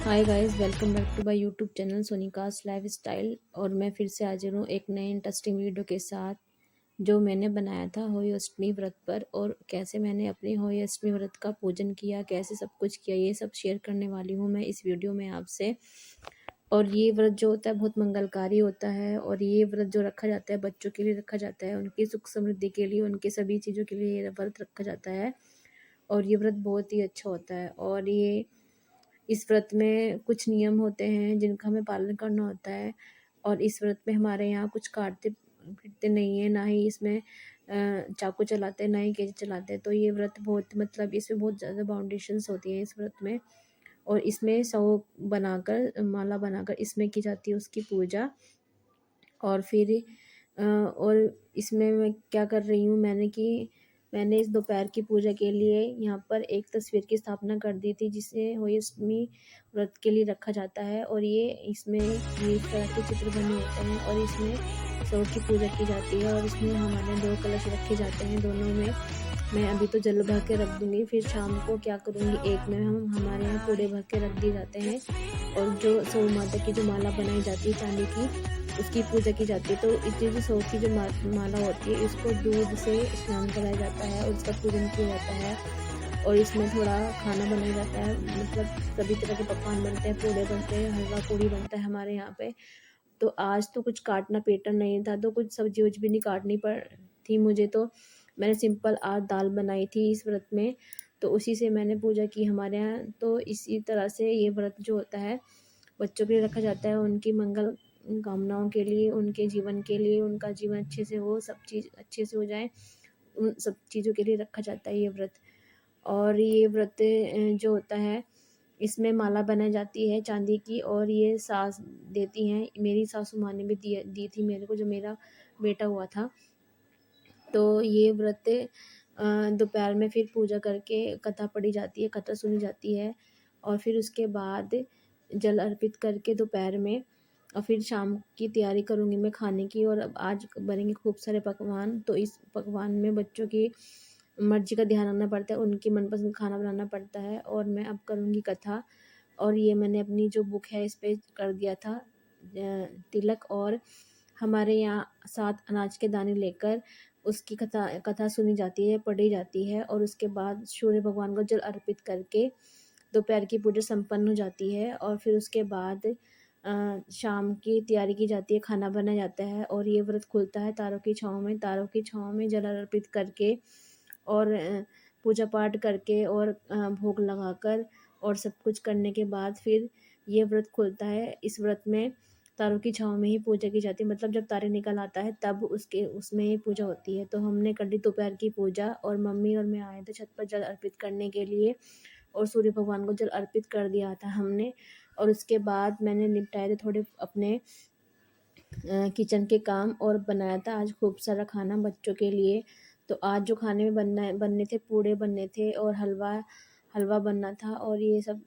Hi guys, welcome back to my YouTube channel Sonika's lifestyle. और मैं फिर से हाजिर हूँ एक नए इंटरेस्टिंग वीडियो के साथ जो मैंने बनाया था होली अष्टमी व्रत पर। और कैसे मैंने अपनी होली अष्टमी व्रत का पूजन किया, कैसे सब कुछ किया, ये सब शेयर करने वाली हूँ मैं इस वीडियो में आपसे। और ये व्रत जो होता है बहुत मंगलकारी होता है। और ये व्रत जो रखा जाता है बच्चों के लिए रखा जाता है, उनकी सुख समृद्धि के लिए, उनके सभी चीज़ों के लिए ये व्रत रखा जाता है। और ये व्रत बहुत ही अच्छा होता है। और ये इस व्रत में कुछ नियम होते हैं जिनका हमें पालन करना होता है। और इस व्रत में हमारे यहाँ कुछ काटते पीटते नहीं है, ना ही इसमें चाकू चलाते हैं, ना ही केंची चलाते हैं। तो ये व्रत बहुत मतलब इसमें बहुत ज़्यादा बाउंडेशंस होती हैं इस व्रत में। और इसमें सौ बनाकर माला बनाकर इसमें की जाती है उसकी पूजा। और फिर और इसमें मैं क्या कर रही हूँ, मैंने इस दोपहर की पूजा के लिए यहाँ पर एक तस्वीर की स्थापना कर दी थी जिसे होली अष्टमी व्रत के लिए रखा जाता है। और ये इसमें ये इस तरह के चित्र बने होते हैं और इसमें सौ की पूजा की जाती है। और इसमें हमारे 2 कलश रखे जाते हैं, दोनों में मैं अभी तो जल भर के रख दूँगी। फिर शाम को क्या करूँगी, एक में हम हमारे यहाँ पूरे भर के रख दिए जाते हैं। और जो सौ माता की जो माला बनाई जाती है चांदी की, उसकी पूजा की जाती है। तो इसलिए जो सौ की जो माला होती है इसको दूध से स्नान कराया जाता है और इसका पूजन किया जाता है। और इसमें थोड़ा खाना बनाया जाता है, मतलब सभी तरह के पकवान बनते हैं, पूड़े बनते हैं, हलवा पूड़ी बनता है हमारे यहाँ पे। तो आज तो कुछ काटना पीटना नहीं था, तो कुछ सब्जी वब्जी भी नहीं काटनी पड़ थी मुझे। तो मैंने सिंपल आज दाल बनाई थी इस व्रत में, तो उसी से मैंने पूजा की हमारे यहाँ। तो इसी तरह से ये व्रत जो होता है बच्चों के लिए रखा जाता है, उनकी मंगल कामनाओं के लिए, उनके जीवन के लिए, उनका जीवन अच्छे से हो, सब चीज़ अच्छे से हो जाए, उन सब चीज़ों के लिए रखा जाता है ये व्रत। और ये व्रत जो होता है इसमें माला बनाई जाती है चांदी की। और ये सास देती हैं, मेरी सासू माँ ने भी दी थी मेरे को जब मेरा बेटा हुआ था। तो ये व्रत दोपहर में फिर पूजा करके कथा पढ़ी जाती है, कथा सुनी जाती है। और फिर उसके बाद जल अर्पित करके दोपहर में और फिर शाम की तैयारी करूँगी मैं खाने की। और अब आज बनेंगे खूब सारे पकवान, तो इस पकवान में बच्चों की मर्जी का ध्यान रखना पड़ता है, उनकी मनपसंद खाना बनाना पड़ता है। और मैं अब करूँगी कथा। और ये मैंने अपनी जो बुक है इस पे कर दिया था तिलक। और हमारे यहाँ 7 अनाज के दाने लेकर उसकी कथा कथा सुनी जाती है, पढ़ी जाती है। और उसके बाद सूर्य भगवान को जल अर्पित करके दोपहर की पूजा संपन्न हो जाती है। और फिर उसके बाद शाम की तैयारी की जाती है, खाना बनाया जाता है। और ये व्रत खुलता है तारों की छाँव में जल अर्पित करके और पूजा पाठ करके और भोग लगाकर और सब कुछ करने के बाद फिर ये व्रत खुलता है। इस व्रत में तारों की छाँव में ही पूजा की जाती है, मतलब जब तारे निकल आता है तब उसमें ही पूजा होती है। तो हमने कर ली दोपहर की पूजा और मम्मी और मैं आए थे छत पर जल अर्पित करने के लिए। और सूर्य भगवान को जल अर्पित कर दिया था हमने। और उसके बाद मैंने निपटाए थे थोड़े अपने किचन के काम और बनाया था आज खूब सारा खाना बच्चों के लिए। तो आज जो खाने में बनने थे, पूड़े बनने थे और हलवा बनना था। और ये सब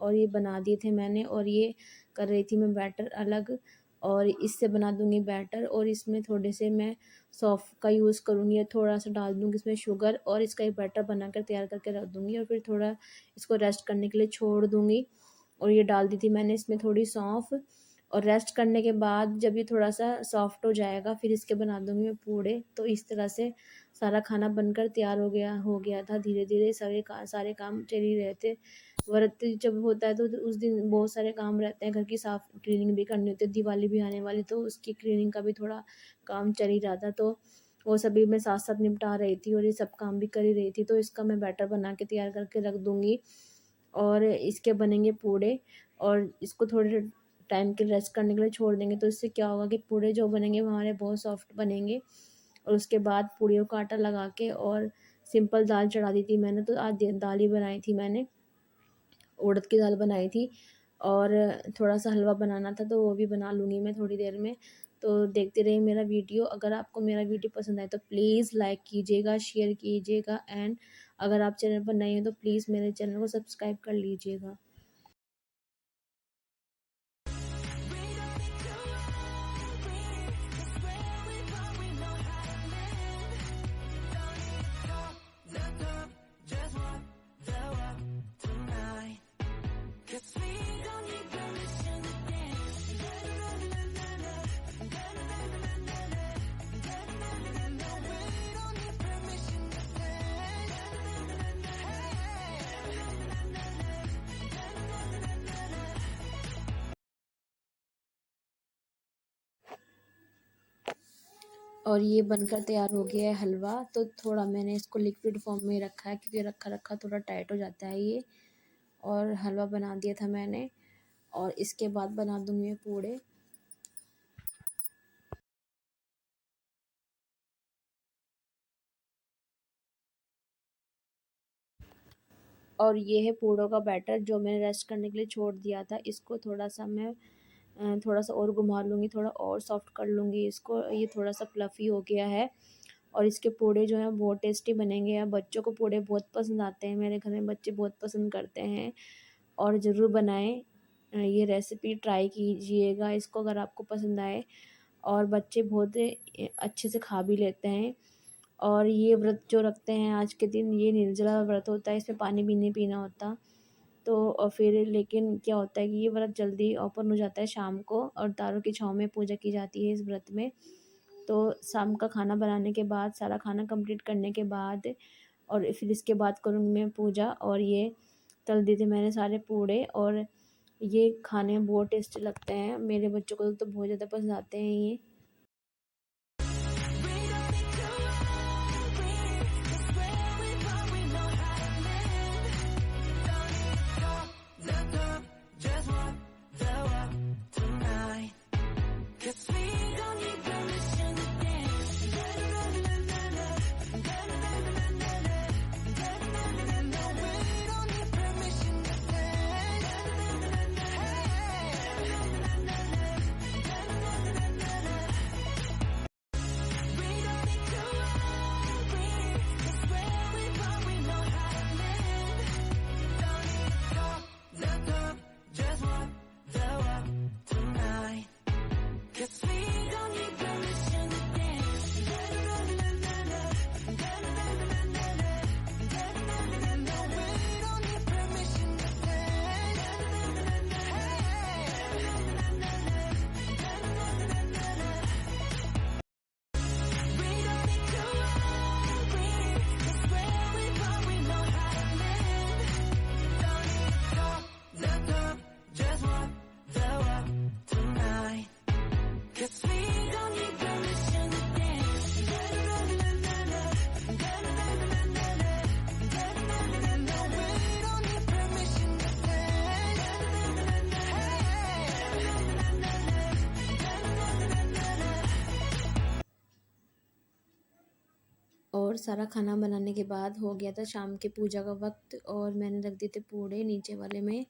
और ये बना दिए थे मैंने। और ये कर रही थी मैं बैटर अलग, और इससे बना दूंगी बैटर। और इसमें थोड़े से मैं सौंफ का यूज़ करूँगी, या थोड़ा सा डाल दूँगी इसमें शुगर, और इसका एक बैटर बनाकर तैयार करके रख दूँगी। और फिर थोड़ा इसको रेस्ट करने के लिए छोड़ दूँगी। और ये डाल दी थी मैंने इसमें थोड़ी सौंफ। और रेस्ट करने के बाद जब ये थोड़ा सा सॉफ्ट हो जाएगा फिर इसके बना दूँगी मैं पूड़े। तो इस तरह से सारा खाना बनकर तैयार हो गया था। धीरे-धीरे सारे काम चल ही रहे थे। व्रत जब होता है तो उस दिन बहुत सारे काम रहते हैं, घर की साफ क्लीनिंग भी करनी होती है, दिवाली भी आने वाली, तो उसकी क्लीनिंग का भी थोड़ा काम चल ही रहा था। तो वो सभी मैं साथ-साथ निपटा रही थी और ये सब काम भी कर ही रही थी। तो इसका मैं बैटर बना के तैयार करके रख दूँगी और इसके बनेंगे पूड़े। और इसको थोड़े टाइम के रेस्ट करने के लिए छोड़ देंगे, तो इससे क्या होगा कि पूड़े जो बनेंगे वो हमारे बहुत सॉफ्ट बनेंगे। और उसके बाद पूड़ियों का आटा लगा के और सिंपल दाल चढ़ा दी थी मैंने। तो आज दाल ही बनाई थी मैंने, उड़द की दाल बनाई थी। और थोड़ा सा हलवा बनाना था तो वो भी बना लूँगी मैं थोड़ी देर में। तो देखते रहिए मेरा वीडियो। अगर आपको मेरा वीडियो पसंद आए तो प्लीज़ लाइक कीजिएगा, शेयर कीजिएगा, एंड अगर आप चैनल पर नए हैं तो प्लीज़ मेरे चैनल को सब्सक्राइब कर लीजिएगा। Just what the world tonight gets me going. और ये बनकर तैयार हो गया है हलवा। तो थोड़ा मैंने इसको लिक्विड फॉर्म में रखा है, क्योंकि रखा रखा थोड़ा टाइट हो जाता है ये। और हलवा बना दिया था मैंने, और इसके बाद बना दूँगी मैं पूड़े। और ये है पूड़ों का बैटर जो मैंने रेस्ट करने के लिए छोड़ दिया था। इसको थोड़ा-सा मैं थोड़ा-सा और घुमा लूँगी, थोड़ा और सॉफ्ट कर लूँगी इसको। ये थोड़ा-सा फ्लफ़ी हो गया है, और इसके पूड़े जो हैं बहुत टेस्टी बनेंगे। और बच्चों को पूड़े बहुत पसंद आते हैं, मेरे घर में बच्चे बहुत पसंद करते हैं, और ज़रूर बनाएँ। ये रेसिपी ट्राई कीजिएगा इसको अगर आपको पसंद आए। और बच्चे बहुत अच्छे से खा भी लेते हैं। और ये व्रत जो रखते हैं आज के दिन, ये निर्जला व्रत होता है, इसमें पानी भी नहीं पीना होता। तो फिर लेकिन क्या होता है कि ये व्रत जल्दी ओपन हो जाता है शाम को, और तारों की छाँव में पूजा की जाती है इस व्रत में। तो शाम का खाना बनाने के बाद, सारा खाना कंप्लीट करने के बाद, और फिर इसके बाद करूँगी मैं पूजा। और ये तल दिए थे मैंने सारे पूड़े, और ये खाने में बहुत टेस्टी लगते हैं। मेरे बच्चों को तो बहुत ज़्यादा पसंद आते हैं ये। और सारा खाना बनाने के बाद हो गया था शाम के पूजा का वक़्त, और मैंने रख दिए थे पूड़े नीचे वाले में,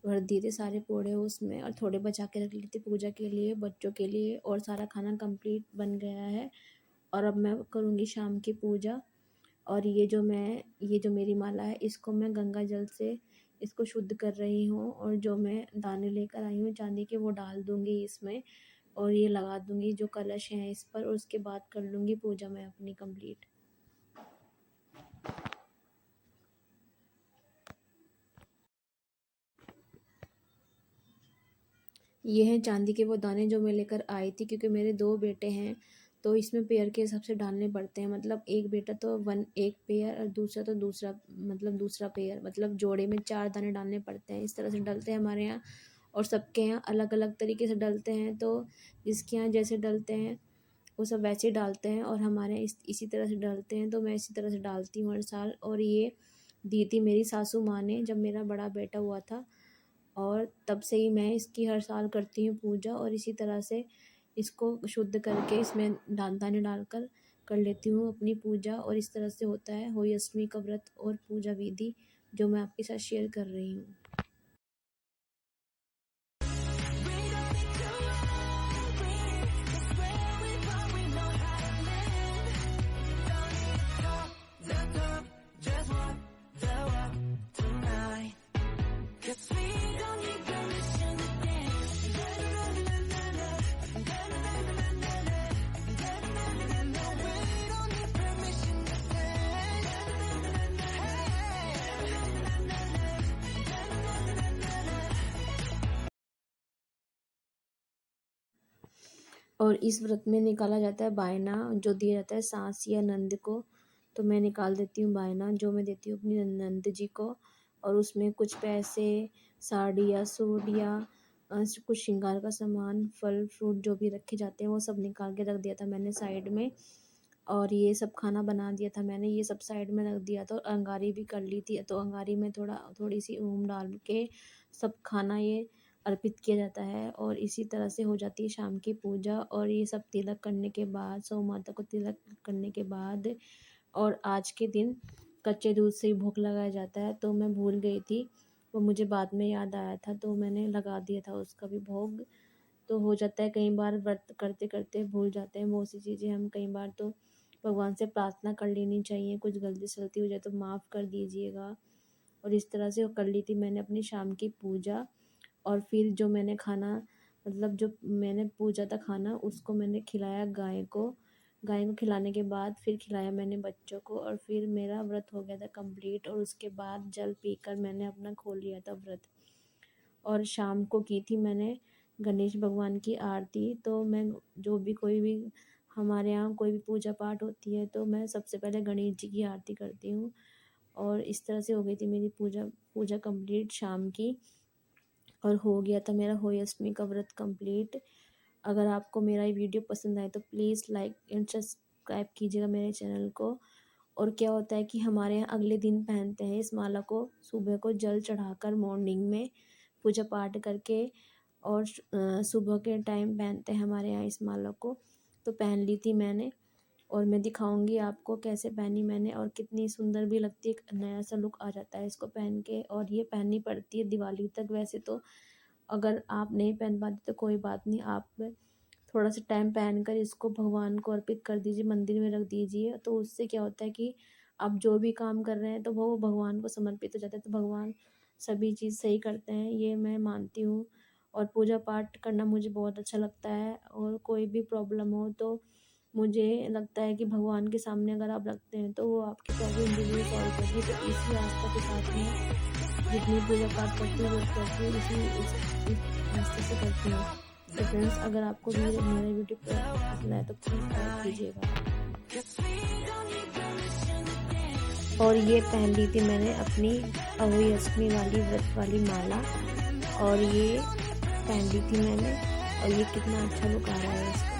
भर दिए थे सारे पूड़े उसमें, और थोड़े बचा के रख लिए थे पूजा के लिए, बच्चों के लिए। और सारा खाना कंप्लीट बन गया है, और अब मैं करूँगी शाम की पूजा। और ये जो मेरी माला है, इसको मैं गंगा जल से इसको शुद्ध कर रही हूँ, और जो मैं दाने लेकर आई हूँ चांदी के, वो डाल दूँगी इसमें, और ये लगा दूँगी जो कलश हैं इस पर, और उसके बाद कर लूँगी पूजा मैं अपनी कंप्लीट। ये हैं चांदी के वो दाने जो मैं लेकर आई थी, क्योंकि मेरे 2 बेटे हैं, तो इसमें पेयर के हिसाब से डालने पड़ते हैं। मतलब एक बेटा तो एक पेयर, और दूसरा तो दूसरा पेयर, मतलब जोड़े में 4 दाने डालने पड़ते हैं। इस तरह से डलते हैं हमारे यहाँ, और सबके यहाँ अलग-अलग तरीके से डलते हैं। तो जिसके यहाँ जैसे डलते हैं, वो सब वैसे ही डालते हैं, और हमारे यहाँ इसी तरह से डलते हैं। तो मैं इसी तरह से डालती हूँ हर साल। और ये दी थी मेरी सासू माँ ने जब मेरा बड़ा बेटा हुआ था, और तब से ही मैं इसकी हर साल करती हूँ पूजा। और इसी तरह से इसको शुद्ध करके इसमें दाने डालकर कर लेती हूँ अपनी पूजा। और इस तरह से होता है होली अष्टमी का व्रत और पूजा विधि, जो मैं आपके साथ शेयर कर रही हूँ। और इस व्रत में निकाला जाता है बायना, जो दिया जाता है सास या नंद को। तो मैं निकाल देती हूँ बायना, जो मैं देती हूँ अपनी नंद जी को। और उसमें कुछ पैसे, साड़ी या सूट, या कुछ श्रृंगार का सामान, फल फ्रूट जो भी रखे जाते हैं वो सब निकाल के रख दिया था मैंने साइड में। और ये सब खाना बना दिया था मैंने, ये सब साइड में रख दिया था और अंगारी भी कर ली थी। तो अंगारी में थोड़ी सी ओम डाल के सब खाना ये अर्पित किया जाता है। और इसी तरह से हो जाती है शाम की पूजा। और ये सब तिलक करने के बाद, सौ माता को तिलक करने के बाद, और आज के दिन कच्चे दूध से ही भोग लगाया जाता है। तो मैं भूल गई थी, वो मुझे बाद में याद आया था तो मैंने लगा दिया था उसका भी भोग। तो हो जाता है कई बार व्रत करते करते भूल जाते हैं बहुत सी चीज़ें हम कई बार। तो भगवान से प्रार्थना कर लेनी चाहिए, कुछ गलती सलती हो जाए तो माफ़ कर दीजिएगा। और इस तरह से कर ली थी मैंने अपनी शाम की पूजा। और फिर जो मैंने खाना, मतलब जो मैंने पूजा था खाना, उसको मैंने खिलाया गाय को। गाय को खिलाने के बाद फिर खिलाया मैंने बच्चों को, और फिर मेरा व्रत हो गया था कंप्लीट। और उसके बाद जल पीकर मैंने अपना खोल लिया था व्रत। और शाम को की थी मैंने गणेश भगवान की आरती। तो मैं जो भी कोई भी हमारे यहाँ कोई भी पूजा पाठ होती है तो मैं सबसे पहले गणेश जी की आरती करती हूँ। और इस तरह से हो गई थी मेरी पूजा पूजा कंप्लीट शाम की। और हो गया था मेरा होली अष्टमी का व्रत कंप्लीट। अगर आपको मेरा ये वीडियो पसंद आए तो प्लीज़ लाइक एंड सब्सक्राइब कीजिएगा मेरे चैनल को। और क्या होता है कि हमारे यहाँ अगले दिन पहनते हैं इस माला को, सुबह को जल चढ़ाकर मॉर्निंग में पूजा पाठ करके। और सुबह के टाइम पहनते हैं हमारे यहाँ इस माला को। तो पहन ली थी मैंने, और मैं दिखाऊंगी आपको कैसे पहनी मैंने, और कितनी सुंदर भी लगती है, एक नया सा लुक आ जाता है इसको पहन के। और ये पहननी पड़ती है दिवाली तक वैसे तो। अगर आप नहीं पहन पाते तो कोई बात नहीं, आप थोड़ा सा टाइम पहन कर इसको भगवान को अर्पित कर दीजिए, मंदिर में रख दीजिए। तो उससे क्या होता है कि आप जो भी काम कर रहे हैं तो वो भगवान को समर्पित हो जाता है। तो भगवान सभी चीज़ सही करते हैं, ये मैं मानती हूँ। और पूजा पाठ करना मुझे बहुत अच्छा लगता है। और कोई भी प्रॉब्लम हो तो मुझे लगता है कि भगवान के सामने अगर आप रखते हैं तो वो आपकी प्रॉब्लम ज़रूर सॉल्व करती है। तो इसी आस्था के साथ में जितनी पूजा पाठ करती हूँ व्रत करती हूँ इस आस्था से करती हूँ। तो फ्रेंड्स, अगर आपको मेरा वीडियो पसंद आए तो प्लीज़ लाइक कीजिएगा। और ये पहन ली थी मैंने अपनी अहोई अष्टमी वाली व्रत वाली माला, और ये पहन ली थी मैंने। और ये कितना अच्छा लुक आ रहा है इसका।